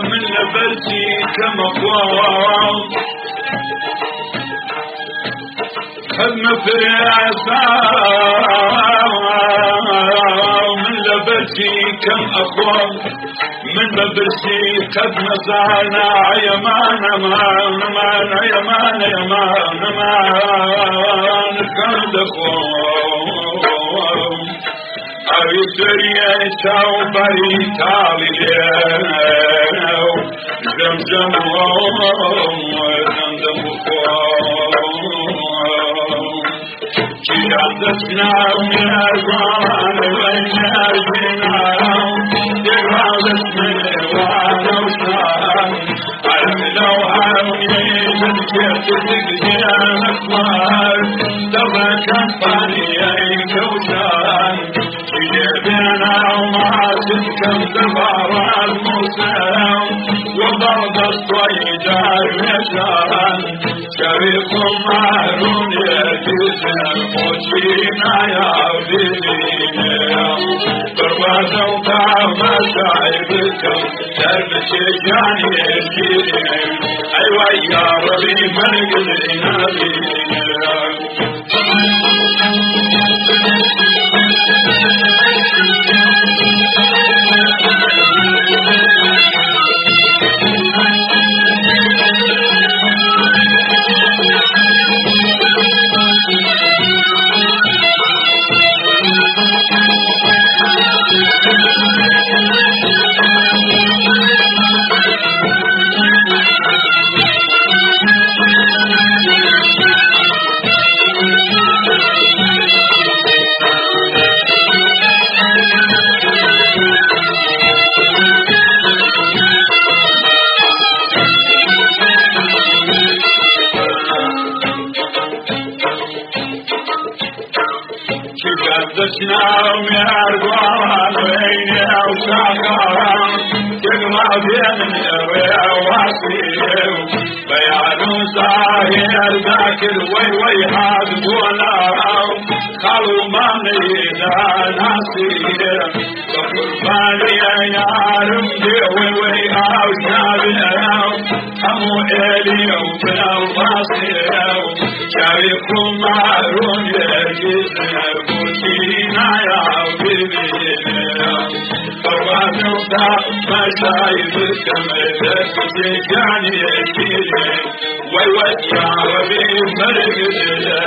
من لبرتي كمقوام خدمة في من لبرتي كم أقوام من لبرتي قد نزعنا يمان مان يمان يمان كرد أقوام أبي سرية وبري تالي زمزم وزمزم جيادتنا من القرآن وينارجنا جرادت من وانا وشان علم لو عروني تذكرت تقدير أكبر دبا كفاني أي كوشان جيبنا وما تذكر دبار المسلم وضرب الصيدار مشان شريف معلوم يجزم وجينا يا بيبينا بربادة وطعم شايبكم درب شجاني يشيرين أيوة يا ربي مرقلنا بينا شجردتنا وميارقوان ويني وشاقران تقمع بيني ويواسيو بيانو ساهر ذاكر وي حاضونا خلو ماني دا ناسير وقرباني يارم دي وي عوشابنا همو إلي وبناو باسيو شاركم معرون يجزنا بوتينا يا بيبينا فرباتو دا مشايف كمدك تجاني يشيري وي يا ربي مرقدنا